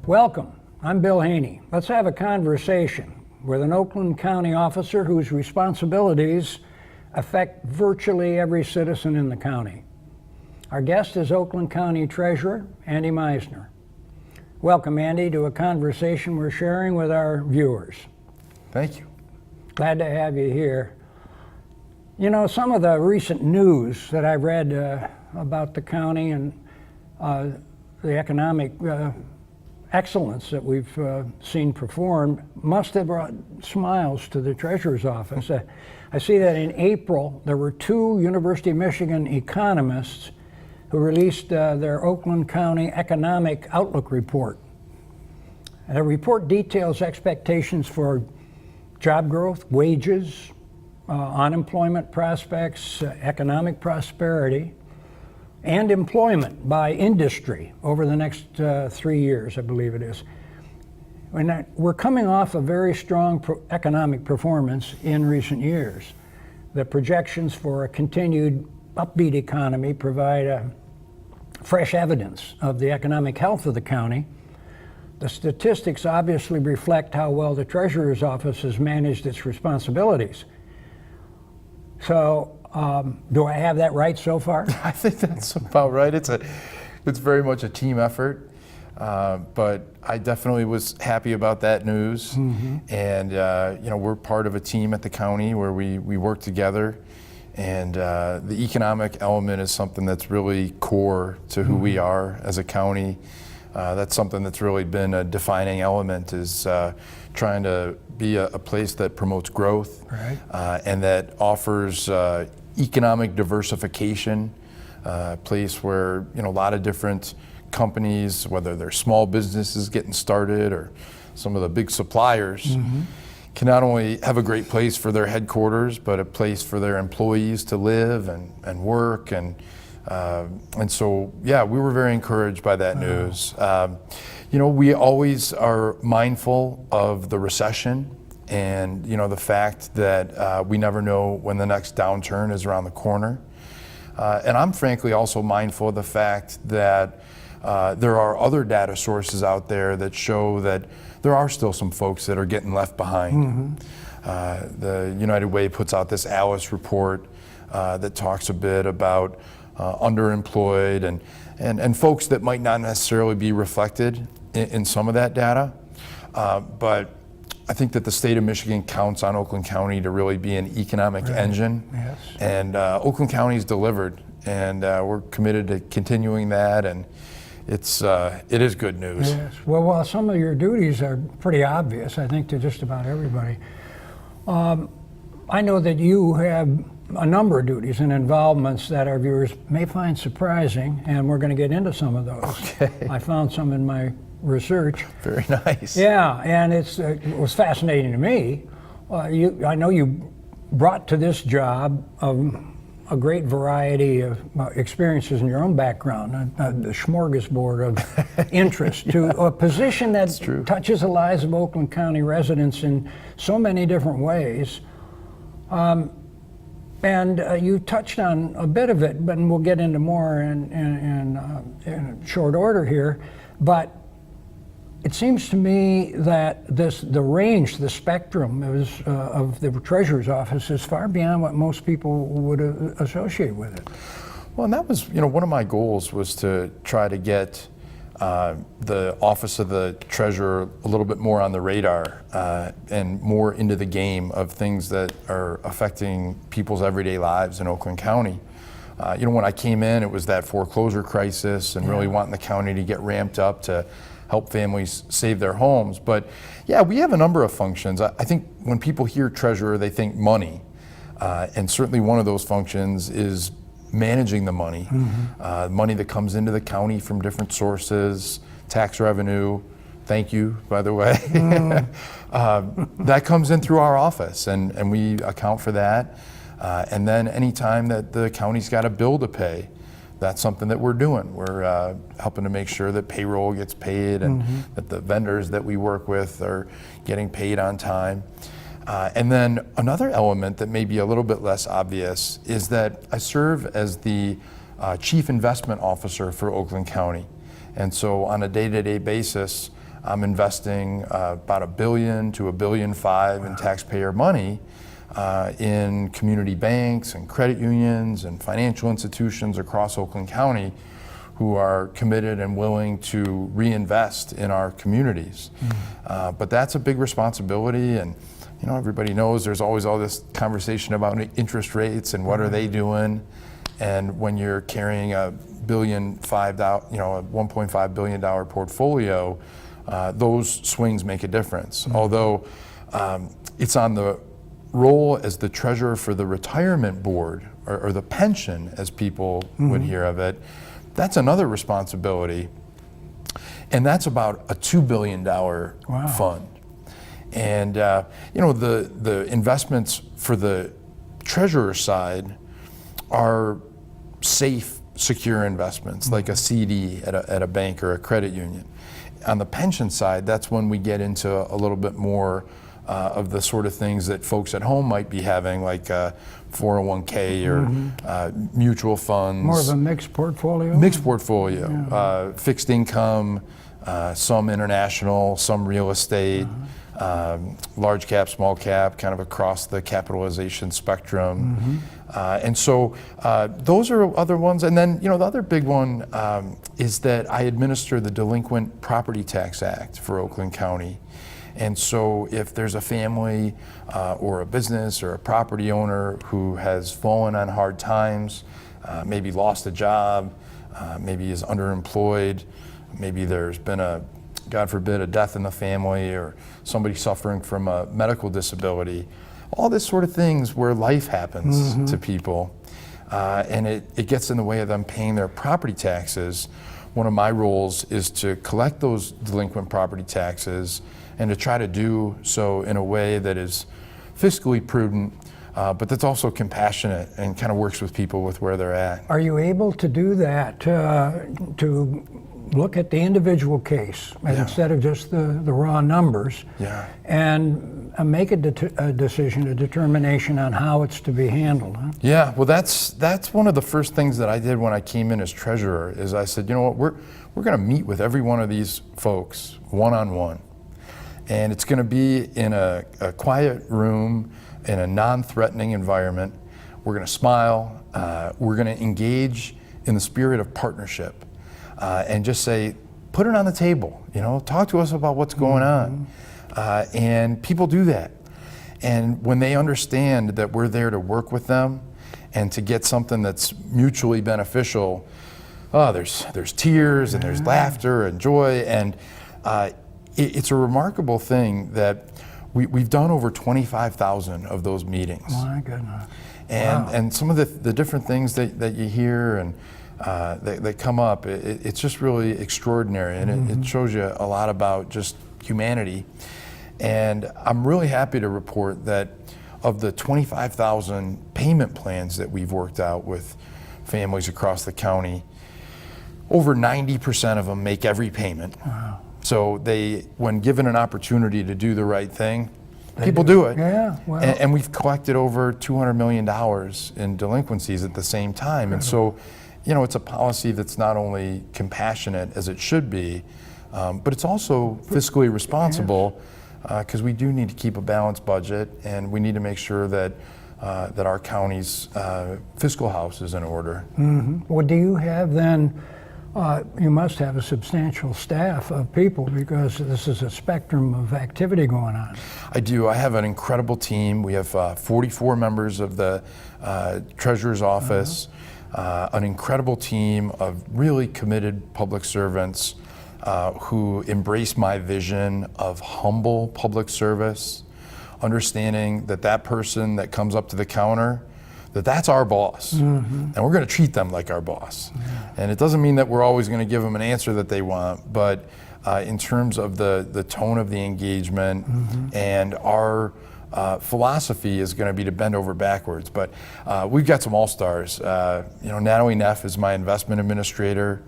Welcome. I'm Bill Haney. Let's have a conversation with an Oakland County officer whose responsibilities affect virtually every citizen in the county. Our guest is Oakland County Treasurer Andy Meisner. Welcome, Andy, to a conversation we're sharing with our viewers. Thank you. Glad to have you here. You know, some of the recent news that I've read about the county and the economic excellence that we've seen performed must have brought smiles to the Treasurer's office. I see that in April there were two University of Michigan economists who released their Oakland County Economic Outlook Report. And the report details expectations for job growth, wages, unemployment prospects, economic prosperity, and employment by industry over the next 3 years, I believe it is. We're coming off a very strong economic performance in recent years. The projections for a continued upbeat economy provide fresh evidence of the economic health of the county. The statistics obviously reflect how well the Treasurer's office has managed its responsibilities. So, do I have that right so far? I think that's about right. It's very much a team effort, but I definitely was happy about that news. Mm-hmm. And we're part of a team at the county where we work together, and the economic element is something that's really core to who we are as a county. That's something that's really been a defining element, is trying to be a place that promotes growth, right, and that offers economic diversification, a place where a lot of different companies, whether they're small businesses getting started or some of the big suppliers, can not only have a great place for their headquarters, but a place for their employees to live and work. And so, yeah, we were very encouraged by that news. We always are mindful of the recession and, the fact that we never know when the next downturn is around the corner. And I'm frankly also mindful of the fact that there are other data sources out there that show that there are still some folks that are getting left behind. The United Way puts out this ALICE report that talks a bit about underemployed and folks that might not necessarily be reflected in some of that data. But I think that the state of Michigan counts on Oakland County to really be an economic engine. Yes. And Oakland County's delivered, and we're committed to continuing that, and it is good news. Yes. Well, some of your duties are pretty obvious, I think, to just about everybody. I know that you have a number of duties and involvements that our viewers may find surprising, and we're going to get into some of those. Okay. I found some in my research. Very nice. Yeah, and it was fascinating to me. I know you brought to this job a great variety of experiences in your own background, the smorgasbord of interest, to a position that touches the lives of Oakland County residents in so many different ways. And you touched on a bit of it, but we'll get into more in short order here. But it seems to me that the range, the spectrum of the Treasurer's office is far beyond what most people would associate with it. Well, and that was, one of my goals was to try to get the Office of the Treasurer a little bit more on the radar and more into the game of things that are affecting people's everyday lives in Oakland County. When I came in, it was that foreclosure crisis and really wanting the county to get ramped up to help families save their homes. But yeah, we have a number of functions. I think when people hear treasurer, they think money. And certainly one of those functions is managing the money, money that comes into the county from different sources, tax revenue, thank you, by the way. That comes in through our office, and we account for that. And then anytime that the county's got a bill to pay, that's something that we're doing. We're helping to make sure that payroll gets paid and that the vendors that we work with are getting paid on time. And then another element that may be a little bit less obvious is that I serve as the Chief Investment Officer for Oakland County. And so on a day-to-day basis, I'm investing about $1 billion to $1.5 billion in taxpayer money in community banks and credit unions and financial institutions across Oakland County who are committed and willing to reinvest in our communities. But that's a big responsibility, and everybody knows there's always all this conversation about interest rates and what are they doing. And when you're carrying a $1.5 billion portfolio, those swings make a difference. Although it's on the role as the treasurer for the retirement board, or the pension, as people would hear of it, that's another responsibility. And that's about a $2 billion fund. And the investments for the treasurer side are safe, secure investments, like a CD at a bank or a credit union. On the pension side, that's when we get into a little bit more of the sort of things that folks at home might be having, like 401k or mutual funds. More of a mixed portfolio? Mixed portfolio, fixed income, some international, some real estate, large cap, small cap, kind of across the capitalization spectrum. And so those are other ones. And then, the other big one is that I administer the Delinquent Property Tax Act for Oakland County. And so if there's a family or a business or a property owner who has fallen on hard times, maybe lost a job, maybe is underemployed, maybe there's been God forbid, a death in the family, or somebody suffering from a medical disability, all this sort of things where life happens to people, and it gets in the way of them paying their property taxes. One of my roles is to collect those delinquent property taxes and to try to do so in a way that is fiscally prudent, but that's also compassionate and kind of works with people with where they're at. Are you able to do that, to look at the individual case instead of just the raw numbers, and make a decision, a determination on how it's to be handled? Huh? Yeah, well, that's one of the first things that I did when I came in as treasurer. Is I said, what, we're going to meet with every one of these folks one-on-one, and it's going to be in a quiet room in a non-threatening environment. We're going to smile. We're going to engage in the spirit of partnership. And just say, put it on the table, talk to us about what's going on. And people do that. And when they understand that we're there to work with them and to get something that's mutually beneficial, there's tears and there's laughter and joy. And it's a remarkable thing that we've done over 25,000 of those meetings. My goodness. And some of the different things that you hear and that come up, it's just really extraordinary, and it shows you a lot about just humanity. And I'm really happy to report that of the 25,000 payment plans that we've worked out with families across the county, over 90% of them make every payment. Wow. So when given an opportunity to do the right thing, people do it. Yeah, well. And we've collected over $200 million in delinquencies at the same time. And so, it's a policy that's not only compassionate as it should be, but it's also fiscally responsible, because we do need to keep a balanced budget, and we need to make sure that our county's fiscal house is in order. Well, do you have then, you must have a substantial staff of people, because this is a spectrum of activity going on. I do. I have an incredible team. We have 44 members of the Treasurer's Office, an incredible team of really committed public servants who embrace my vision of humble public service, understanding that person that comes up to the counter, that's our boss, and we're going to treat them like our boss. And it doesn't mean that we're always going to give them an answer that they want, but in terms of the tone of the engagement, and our philosophy is going to be to bend over backwards. But we've got some all-stars. Natalie Neff is my investment administrator.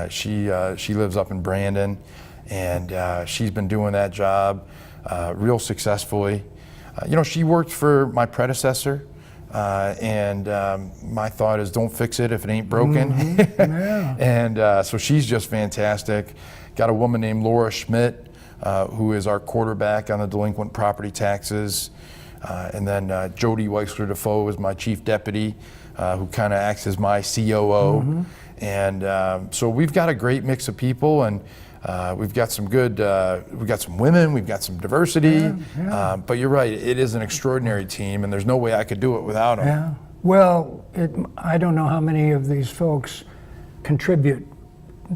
She lives up in Brandon, and she's been doing that job real successfully. She worked for my predecessor, and my thought is, don't fix it if it ain't broken. Yeah. And so she's just fantastic. got a woman named Laura Schmidt, who is our quarterback on the delinquent property taxes. And then Jody Weissler Defoe is my chief deputy, who kind of acts as my COO. And so we've got a great mix of people, and we've got some good, we've got some women, we've got some diversity. But you're right, it is an extraordinary team, and there's no way I could do it without them. Yeah. Well, I don't know how many of these folks contribute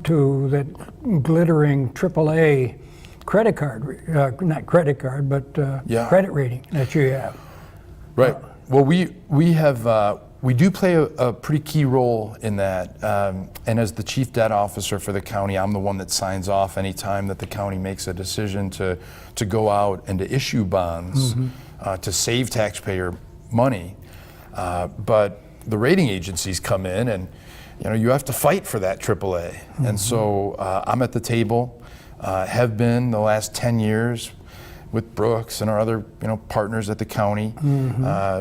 to that glittering AAA credit card, not credit card, but credit rating that you have. Right. Well, we have we do play a pretty key role in that. And as the chief debt officer for the county, I'm the one that signs off any time that the county makes a decision to go out and to issue bonds to save taxpayer money. But the rating agencies come in, and you have to fight for that AAA. And so I'm at the table. Have been the last 10 years with Brooks and our other partners at the county,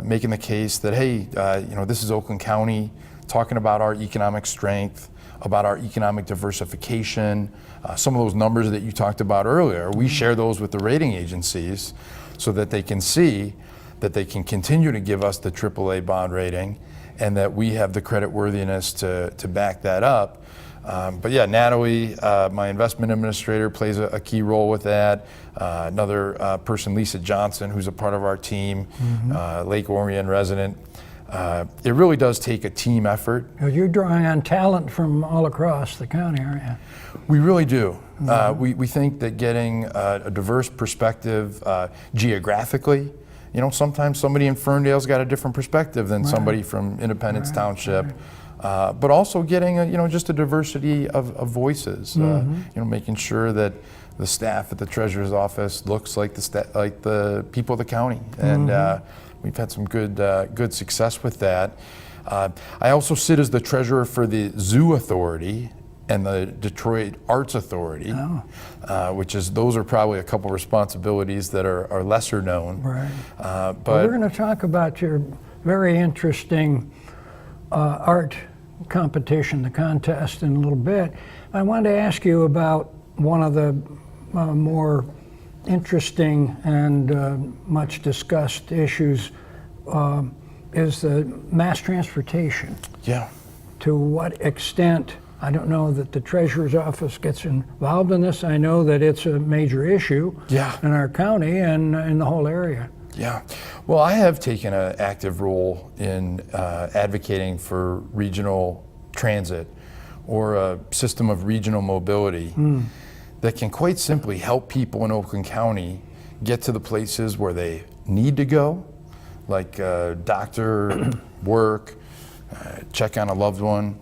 making the case that, hey, this is Oakland County, talking about our economic strength, about our economic diversification, some of those numbers that you talked about earlier. We share those with the rating agencies so that they can see that they can continue to give us the AAA bond rating, and that we have the credit worthiness to back that up. But yeah, Natalie, my investment administrator, plays a key role with that. Another person, Lisa Johnson, who's a part of our team, Lake Orion resident. It really does take a team effort. You're drawing on talent from all across the county, aren't you? We really do. We think that getting a diverse perspective geographically, sometimes somebody in Ferndale's got a different perspective than somebody from Independence Township. But also getting just a diversity of voices, making sure that the staff at the treasurer's office looks like the people of the county, and we've had some good success with that. I also sit as the treasurer for the Zoo Authority and the Detroit Arts Authority, those are probably a couple responsibilities that are lesser known. Right. But we're going to talk about your very interesting art competition, the contest, in a little bit. I wanted to ask you about one of the more interesting and much discussed issues is the mass transportation. Yeah. To what extent, I don't know that the treasurer's office gets involved in this. I know that it's a major issue in our county and in the whole area. Yeah, well, I have taken an active role in advocating for regional transit or a system of regional mobility that can quite simply help people in Oakland County get to the places where they need to go, like doctor, work, check on a loved one,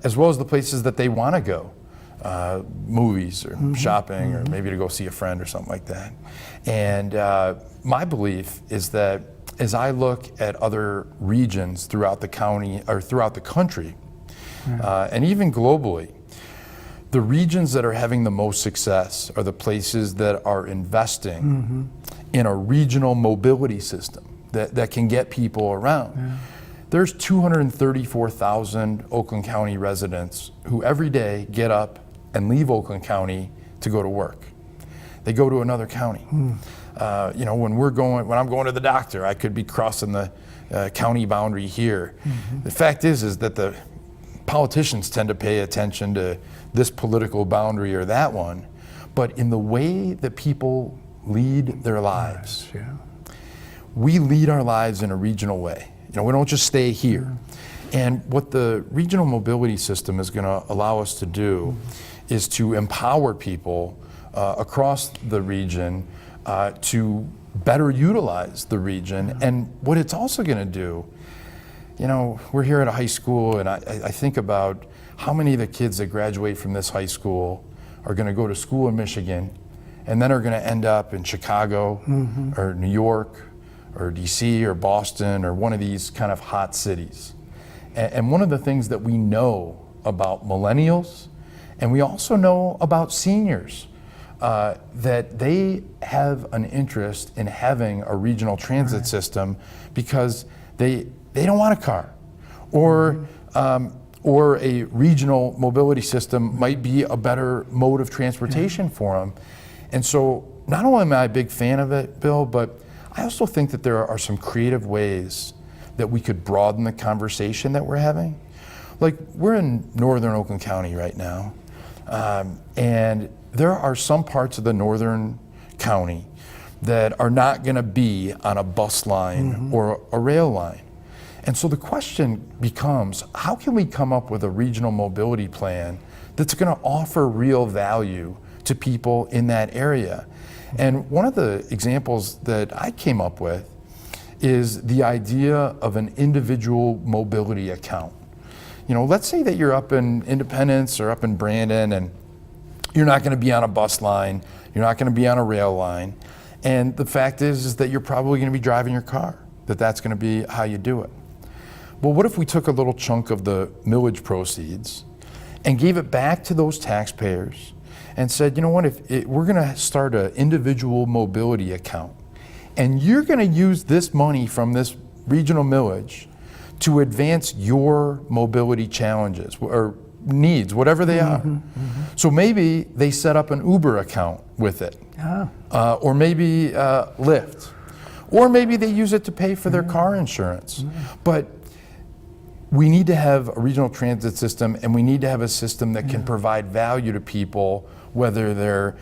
as well as the places that they want to go, movies or shopping or maybe to go see a friend or something like that. And my belief is that as I look at other regions throughout the county or throughout the country, and even globally, the regions that are having the most success are the places that are investing in a regional mobility system that can get people around. There's 234,000 Oakland County residents who every day get up and leave Oakland County to go to work. They go to another county. When I'm going to the doctor, I could be crossing the county boundary here. The fact is that the politicians tend to pay attention to this political boundary or that one, but in the way that people lead their lives, we lead our lives in a regional way. We don't just stay here. And what the regional mobility system is going to allow us to do is to empower people across the region to better utilize the region. And what it's also going to do, we're here at a high school, and I think about how many of the kids that graduate from this high school are going to go to school in Michigan and then are going to end up in Chicago or New York or DC or Boston or one of these kind of hot cities. And one of the things that we know about millennials, and we also know about seniors, that they have an interest in having a regional transit system because they don't want a car, or or a regional mobility system might be a better mode of transportation for them. And so not only am I a big fan of it, Bill, but I also think that there are some creative ways that we could broaden the conversation that we're having. Like, we're in northern Oakland County right now, and there are some parts of the northern county that are not going to be on a bus line or a rail line. And so the question becomes, how can we come up with a regional mobility plan that's going to offer real value to people in that area? And one of the examples that I came up with is the idea of an individual mobility account. You know, let's say that you're up in Independence or up in Brandon, and you're not going to be on a bus line, you're not going to be on a rail line, and the fact is that you're probably going to be driving your car, that's going to be how you do it. Well, what if we took a little chunk of the millage proceeds and gave it back to those taxpayers and said, you know what, we're going to start an individual mobility account, and you're going to use this money from this regional millage to advance your mobility challenges or needs, whatever they are. So maybe they set up an Uber account with it, or maybe Lyft, or maybe they use it to pay for their car insurance. But we need to have a regional transit system, and we need to have a system that can provide value to people, whether they're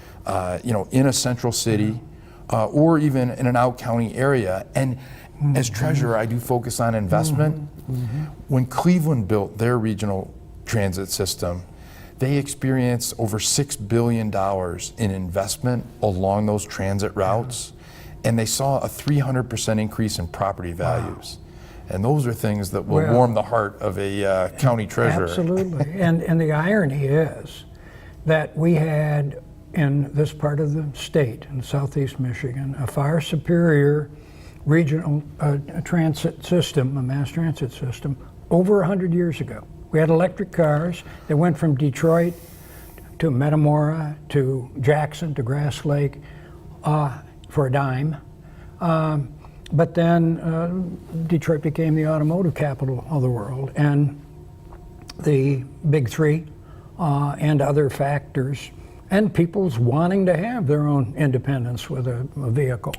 in a central city or even in an out-county area. And as treasurer, I do focus on investment. When Cleveland built their regional transit system, they experienced over $6 billion in investment along those transit routes, and they saw a 300% increase in property values. And those are things that will warm the heart of a county treasurer. Absolutely. And the irony is that we had in this part of the state, in southeast Michigan, a far superior regional transit system, a mass transit system, over 100 years ago. We had electric cars that went from Detroit to Metamora to Jackson to Grass Lake for a dime. But then Detroit became the automotive capital of the world, and the big three and other factors, and people's wanting to have their own independence with a vehicle,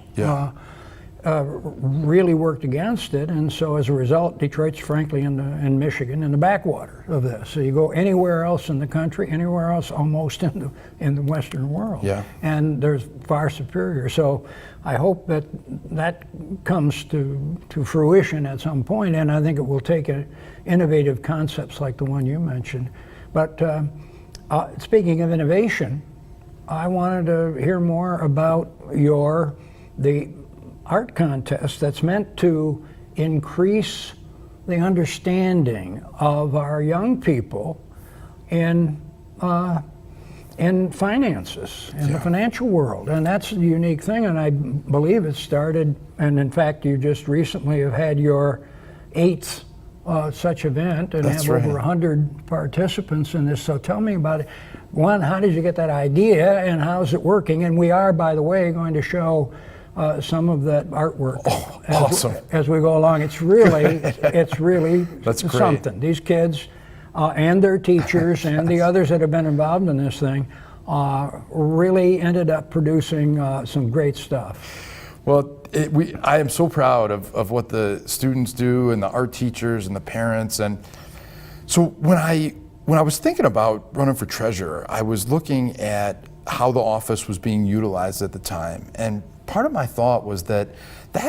really worked against it. And so as a result, Detroit's frankly in Michigan in the backwater of this. So you go anywhere else in the country, anywhere else almost in the Western world, and there's far superior. So I hope that comes to fruition at some point, and I think it will take innovative concepts like the one you mentioned. But speaking of innovation, I wanted to hear more about the art contest that's meant to increase the understanding of our young people in finances, in the financial world. And that's a unique thing, and I believe it started, and in fact you just recently have had your 8th such event, and have over 100 participants in this. So tell me about it. One, how did you get that idea, and how's it working? And we are, by the way, going to show some of that artwork as we go along. It's really That's great. Something. These kids and their teachers and the others that have been involved in this thing really ended up producing some great stuff. Well, I am so proud of what the students do, and the art teachers and the parents. And so when I was thinking about running for treasurer, I was looking at how the office was being utilized at the time. And part of my thought was that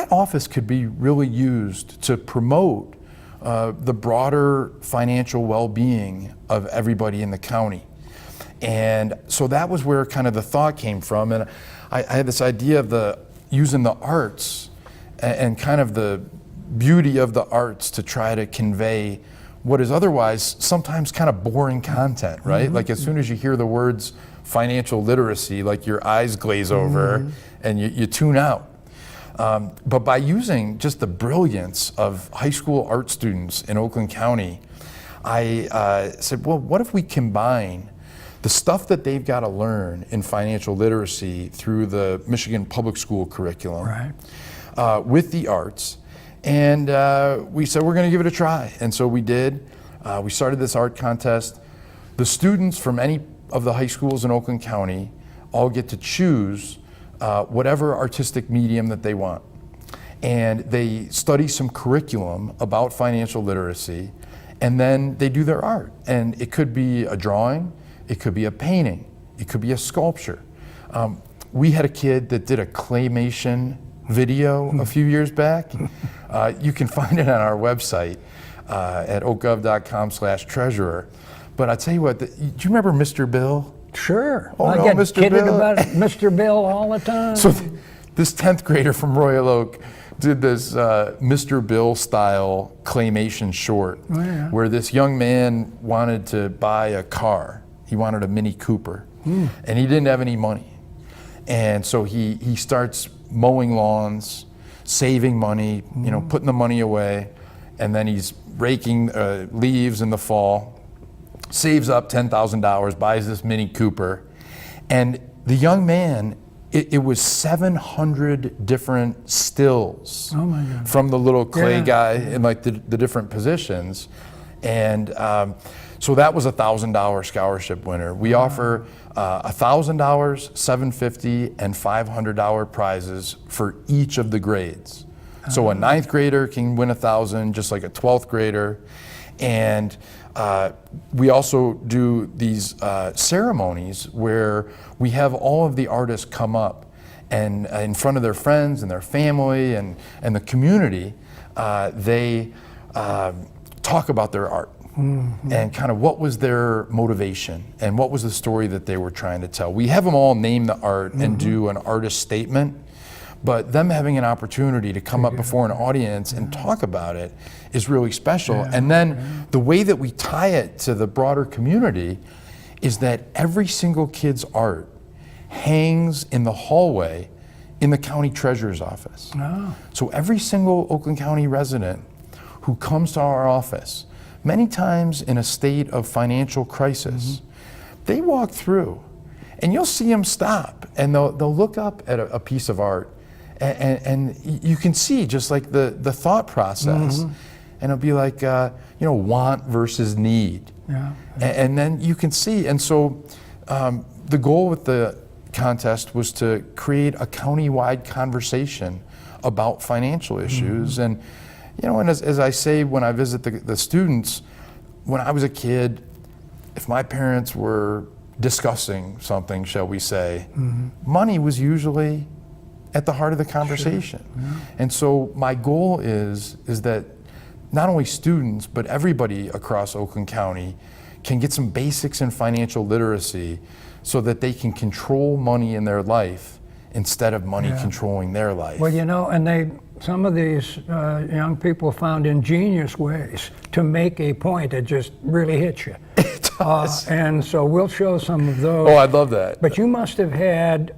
office could be really used to promote the broader financial well-being of everybody in the county. And so that was where kind of the thought came from. And I had this idea of using the arts and kind of the beauty of the arts to try to convey what is otherwise sometimes kind of boring content, right? Like as soon as you hear the words financial literacy, like your eyes glaze over and you tune out. But by using just the brilliance of high school art students in Oakland County, I said, well, what if we combine the stuff that they've got to learn in financial literacy through the Michigan public school curriculum with the arts? And we said we're going to give it a try. And so we did. We started this art contest. The students from any of the high schools in Oakland County all get to choose whatever artistic medium that they want. And they study some curriculum about financial literacy, and then they do their art. And it could be a drawing, it could be a painting, it could be a sculpture. We had a kid that did a claymation video a few years back. You can find it on our website at oakgov.com/treasurer. But I tell you what, do you remember Mr. Bill? Sure. Oh, I no, get Mr. kidded Bill. about Mr. Bill all the time. So this 10th grader from Royal Oak did this Mr. Bill style claymation short where this young man wanted to buy a car. He wanted a Mini Cooper and he didn't have any money. And so he starts mowing lawns, saving money, putting the money away, and then he's raking leaves in the fall, saves up $10,000, buys this Mini Cooper, and the young man, it was 700 different stills from the little clay guy in like the different positions. And so that was a $1,000 scholarship winner. We offer $1,000, $750, and $500 prizes for each of the grades. So a 9th grader can win $1,000, just like a 12th grader. And we also do these ceremonies where we have all of the artists come up and in front of their friends and their family and the community, they talk about their art and kind of what was their motivation and what was the story that they were trying to tell. We have them all name the art and do an artist statement, but them having an opportunity to come up before an audience and talk about it is really special. And then the way that we tie it to the broader community is that every single kid's art hangs in the hallway in the county treasurer's office. So every single Oakland County resident who comes to our office, many times in a state of financial crisis, they walk through and you'll see them stop and they'll look up at a piece of art and you can see just like the thought process, and it'll be like want versus need, and then you can see. And so the goal with the contest was to create a county-wide conversation about financial issues. And and as I say when I visit the students, when I was a kid, if my parents were discussing something, shall we say, money was usually at the heart of the conversation. And so my goal is that not only students, but everybody across Oakland County can get some basics in financial literacy so that they can control money in their life instead of money controlling their life. Well, and some of these young people found ingenious ways to make a point that just really hits you. It does. And so we'll show some of those. Oh, I'd love that. But you must have had,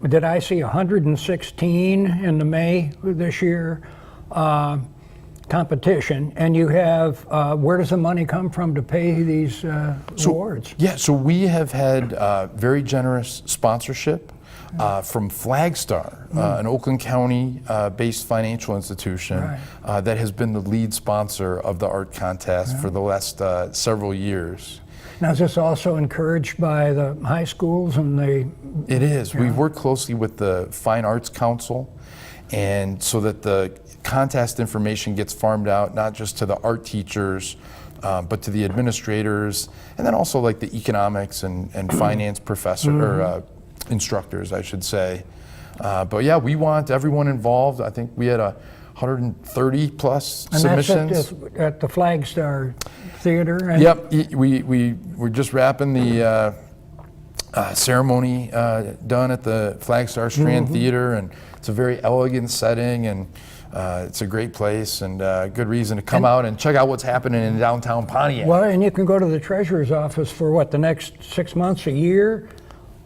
did I see 116 in the May this year competition? And you have, where does the money come from to pay these awards? Yeah, so we have had very generous sponsorship from Flagstar, an Oakland County-based financial institution that has been the lead sponsor of the art contest for the last several years. Now, is this also encouraged by the high schools and the? It is. We've worked closely with the Fine Arts Council, and so that the contest information gets farmed out not just to the art teachers, but to the administrators, and then also like the economics and finance professor or instructors, I should say. But yeah, we want everyone involved. I think we had 130 plus submissions. And that's at the Flagstar Theater? And Yep, we're just wrapping the ceremony done at the Flagstar Strand Theater, and it's a very elegant setting, and it's a great place, and good reason to come out and check out what's happening in downtown Pontiac. Well, and you can go to the treasurer's office for what, the next 6 months, a year?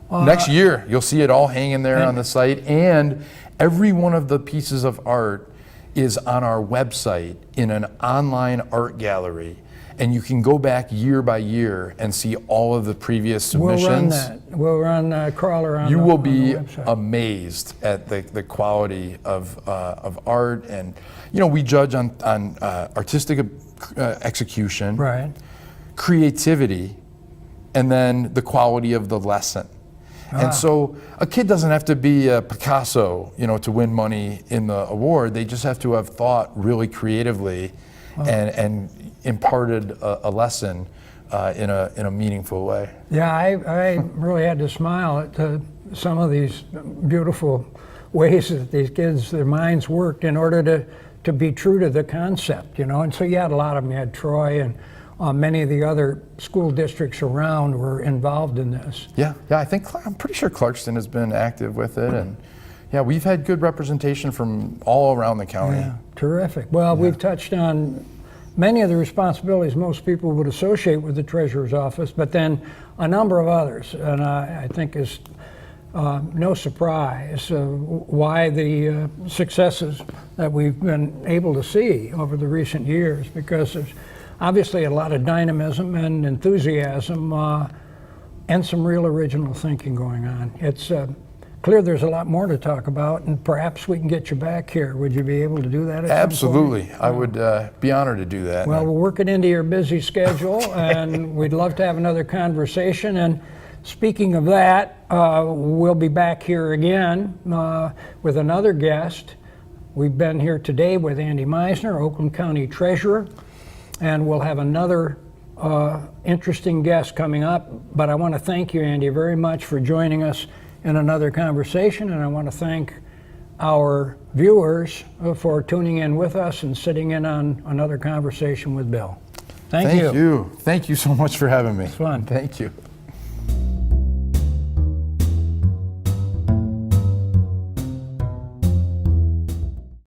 Next year, you'll see it all hanging there on the site, and every one of the pieces of art is on our website in an online art gallery, and you can go back year by year and see all of the previous submissions. We'll run that. We'll run a crawler on You the will be website. amazed at the quality of art, and we judge on artistic execution, Right. creativity, and then the quality of the lesson. And so a kid doesn't have to be a Picasso, to win money in the award. They just have to have thought really creatively and imparted a lesson in a meaningful way. Yeah, I really had to smile at some of these beautiful ways that these kids, their minds worked in order to be true to the concept, And so you had a lot of them. You had Troy and many of the other school districts around were involved in this. Yeah, I'm pretty sure Clarkston has been active with it, and yeah, we've had good representation from all around the county. Yeah, terrific. Well, we've touched on many of the responsibilities most people would associate with the treasurer's office, but then a number of others, and I think is no surprise why the successes that we've been able to see over the recent years, because there's obviously a lot of dynamism and enthusiasm and some real original thinking going on. It's clear there's a lot more to talk about, and perhaps we can get you back here. Would you be able to do that at Absolutely. some point? I would be honored to do that. Well, we'll work it into your busy schedule, and we'd love to have another conversation. And speaking of that, we'll be back here again with another guest. We've been here today with Andy Meisner, Oakland County Treasurer, and we'll have another interesting guest coming up. But I want to thank you, Andy, very much for joining us in another conversation, and I want to thank our viewers for tuning in with us and sitting in on another conversation with Bill. Thank you. Thank you so much for having me. It's fun. Thank you.